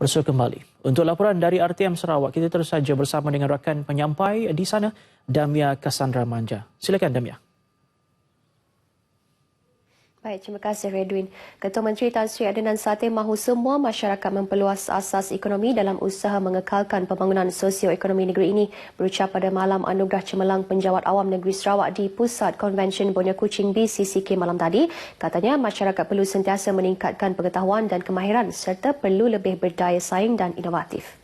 Bersua kembali. Untuk laporan dari RTM Sarawak, kita terus saja bersama dengan rakan penyampai di sana, Damia Cassandra Manja. Silakan Damia. Baik, terima kasih Redwin. Ketua Menteri Tan Sri Adenan Satem mahu semua masyarakat memperluas asas ekonomi dalam usaha mengekalkan pembangunan sosioekonomi negeri ini. Berucap pada Malam Anugerah Cemerlang Penjawat Awam Negeri Sarawak di Pusat Konvensyen Borneo Kuching BCCK malam tadi, katanya masyarakat perlu sentiasa meningkatkan pengetahuan dan kemahiran serta perlu lebih berdaya saing dan inovatif.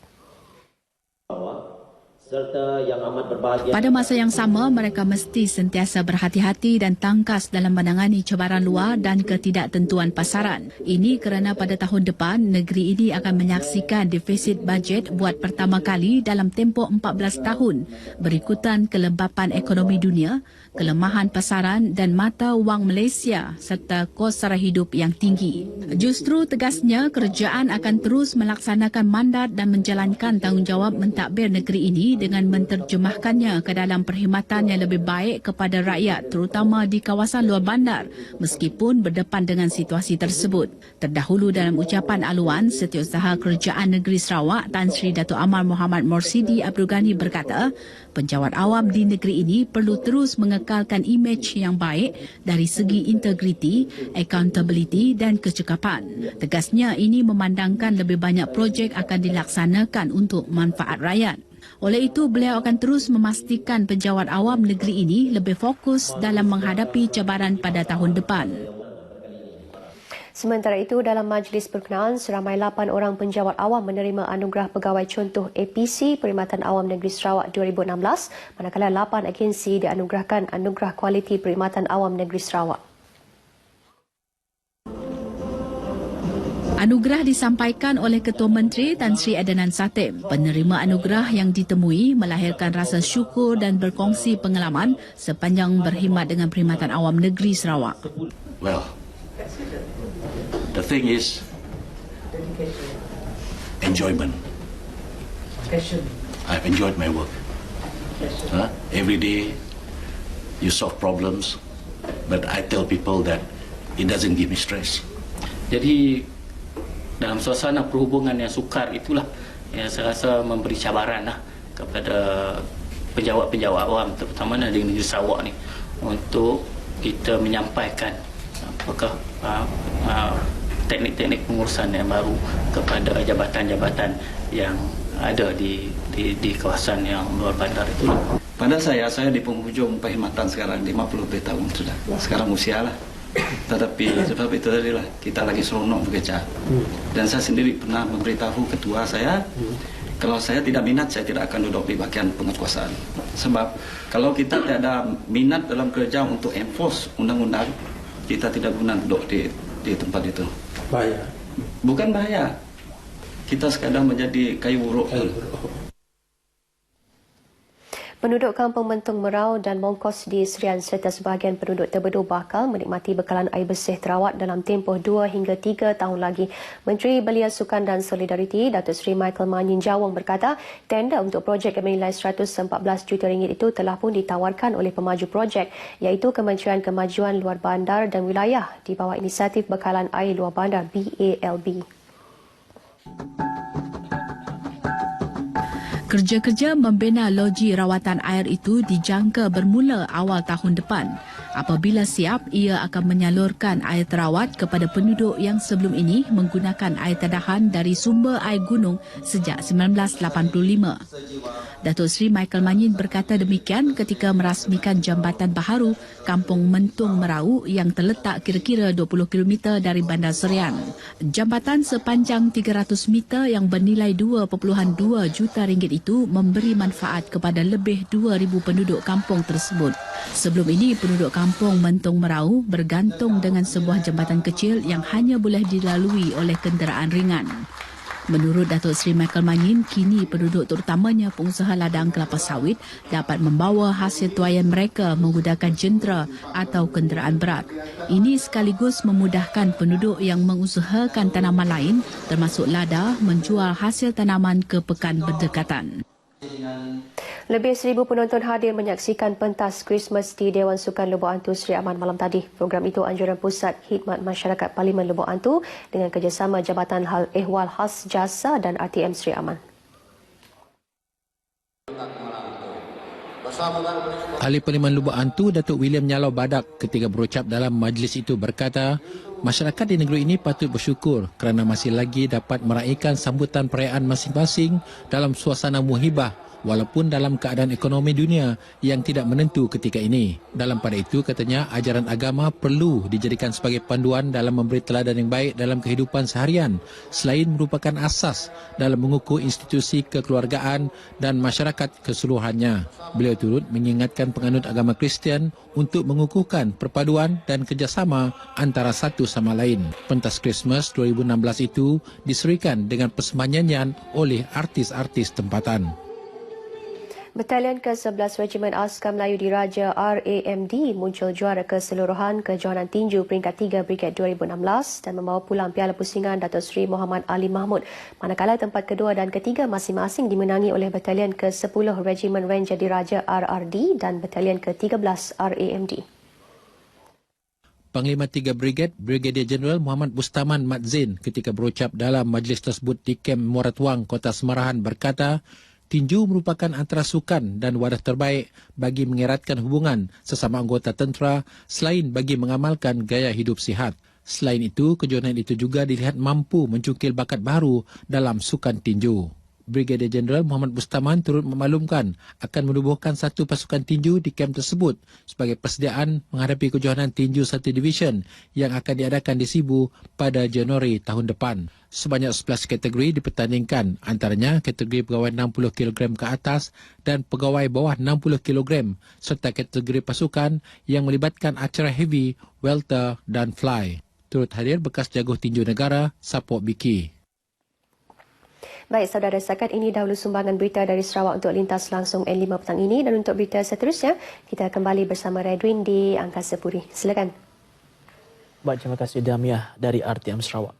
Pada masa yang sama, mereka mesti sentiasa berhati-hati dan tangkas dalam menangani cabaran luar dan ketidaktentuan pasaran. Ini kerana pada tahun depan, negeri ini akan menyaksikan defisit bajet buat pertama kali dalam tempoh 14 tahun berikutan kelembapan ekonomi dunia, kelemahan pasaran dan mata wang Malaysia serta kos sara hidup yang tinggi. Justru tegasnya, kerajaan akan terus melaksanakan mandat dan menjalankan tanggungjawab mentadbir negeri ini dengan menterjemahkannya ke dalam perkhidmatan yang lebih baik kepada rakyat terutama di kawasan luar bandar meskipun berdepan dengan situasi tersebut. Terdahulu dalam ucapan aluan, Setiausaha Kerajaan Negeri Sarawak Tan Sri Dato' Amar Muhammad Morsidi Abdul Ghani berkata, penjawat awam di negeri ini perlu terus mengekalkan imej yang baik dari segi integriti, accountability dan kecekapan. Tegasnya ini memandangkan lebih banyak projek akan dilaksanakan untuk manfaat rakyat. Oleh itu, beliau akan terus memastikan penjawat awam negeri ini lebih fokus dalam menghadapi cabaran pada tahun depan. Sementara itu, dalam majlis perkenaan, seramai 8 orang penjawat awam menerima anugerah pegawai contoh APC Perkhidmatan Awam Negeri Sarawak 2016, manakala 8 agensi dianugerahkan anugerah kualiti Perkhidmatan Awam Negeri Sarawak. Anugerah disampaikan oleh Ketua Menteri Tan Sri Adenan Satem. Penerima anugerah yang ditemui melahirkan rasa syukur dan berkongsi pengalaman sepanjang berkhidmat dengan Perkhidmatan Awam Negeri Sarawak. Well, the thing is enjoyment. I've enjoyed my work. Every day you solve problems, but I tell people that it doesn't give me stress. Jadi dalam suasana perhubungan yang sukar itulah yang saya rasa memberi cabaran kepada penjawat-penjawat awam terutama di negeri Sarawak ni untuk kita menyampaikan apakah teknik-teknik pengurusan yang baru kepada jabatan-jabatan yang ada di kawasan yang luar bandar itu. Pada saya di penghujung perkhidmatan sekarang 50 tahun sudah. Sekarang usia lah. Tetapi sebab itu tadilah kita lagi seronok bekerja. Dan saya sendiri pernah memberitahu ketua saya, kalau saya tidak minat, saya tidak akan duduk di bagian penguasaan. Sebab kalau kita tidak ada minat dalam kerja untuk enforce undang-undang, kita tidak guna duduk di tempat itu. Bahaya. Bukan bahaya. Kita sekadar menjadi kayu buruk. Penduduk kampung Mentung Merau dan Mongkos di Serian serta sebahagian penduduk Tebedu bakal menikmati bekalan air bersih terawat dalam tempoh 2 hingga 3 tahun lagi. Menteri Belia Sukan dan Solidariti Datuk Seri Michael Manyin Jawong berkata, tender untuk projek yang bernilai 114 juta ringgit itu telah pun ditawarkan oleh pemaju projek iaitu Kementerian Kemajuan Luar Bandar dan Wilayah di bawah inisiatif Bekalan Air Luar Bandar BALB. Kerja-kerja membina loji rawatan air itu dijangka bermula awal tahun depan. Apabila siap, ia akan menyalurkan air terawat kepada penduduk yang sebelum ini menggunakan air terdahan dari sumber air gunung sejak 1985. Datuk Seri Michael Manyin berkata demikian ketika merasmikan jambatan baharu Kampung Mentung Merau yang terletak kira-kira 20 km dari Bandar Serian. Jambatan sepanjang 300 meter yang bernilai 2.2 juta ringgit itu memberi manfaat kepada lebih 2,000 penduduk kampung tersebut. Sebelum ini, penduduk kampung Mentung Merau bergantung dengan sebuah jambatan kecil yang hanya boleh dilalui oleh kenderaan ringan. Menurut Datuk Seri Michael Manyin, kini penduduk terutamanya pengusaha ladang kelapa sawit dapat membawa hasil tuaian mereka menggunakan jentera atau kenderaan berat. Ini sekaligus memudahkan penduduk yang mengusahakan tanaman lain termasuk lada menjual hasil tanaman ke pekan berdekatan. Lebih 1,000 penonton hadir menyaksikan pentas Christmas di Dewan Sukan Lubuk Antu Seri Aman malam tadi. Program itu anjuran Pusat Khidmat Masyarakat Parlimen Lubuk Antu dengan kerjasama Jabatan Hal Ehwal Khas Jasa dan RTM Seri Aman. Ahli Parlimen Lubuk Antu, Datuk William Nyalau Badak ketika berucap dalam majlis itu berkata, masyarakat di negeri ini patut bersyukur kerana masih lagi dapat meraihkan sambutan perayaan masing-masing dalam suasana muhibah walaupun dalam keadaan ekonomi dunia yang tidak menentu ketika ini. Dalam pada itu, katanya, ajaran agama perlu dijadikan sebagai panduan dalam memberi teladan yang baik dalam kehidupan seharian selain merupakan asas dalam mengukuh institusi kekeluargaan dan masyarakat keseluruhannya. Beliau turut mengingatkan penganut agama Kristian untuk mengukuhkan perpaduan dan kerjasama antara satu sama lain. Pentas Christmas 2016 itu diserikan dengan persembahan nyanyian oleh artis-artis tempatan. Batalion ke-11 Regimen Askar Melayu Diraja RAMD muncul juara keseluruhan kejohanan tinju peringkat 3 Brigade 2016 dan membawa pulang Piala Pusingan Datuk Seri Muhammad Ali Mahmud. Manakala tempat kedua dan ketiga masing-masing dimenangi oleh Batalion ke-10 Regimen Ranger Diraja RRD dan Batalion ke-13 RAMD. Panglima 3 Brigade, Brigadier Jeneral Muhammad Bustaman Mat Zain ketika berucap dalam majlis tersebut di Kem Muaratuang, Kota Semarahan berkata, tinju merupakan antara sukan dan wadah terbaik bagi mengeratkan hubungan sesama anggota tentera selain bagi mengamalkan gaya hidup sihat. Selain itu, kejohanan itu juga dilihat mampu mencungkil bakat baru dalam sukan tinju. Brigadier Jeneral Muhammad Bustaman turut memaklumkan akan menubuhkan satu pasukan tinju di kem tersebut sebagai persediaan menghadapi kejohanan tinju 1 Division yang akan diadakan di Sibu pada Januari tahun depan. Sebanyak 11 kategori dipertandingkan, antaranya kategori pegawai 60 kg ke atas dan pegawai bawah 60 kg serta kategori pasukan yang melibatkan acara heavy, welter dan fly. Turut hadir bekas jago tinju negara, Sapok Biki. Baik, saudara, setakat ini dahulu sumbangan berita dari Sarawak untuk lintas langsung N5 petang ini, dan untuk berita seterusnya, kita kembali bersama Redwin di Angkasa Puri. Silakan. Baik, terima kasih Damiah dari RTM Sarawak.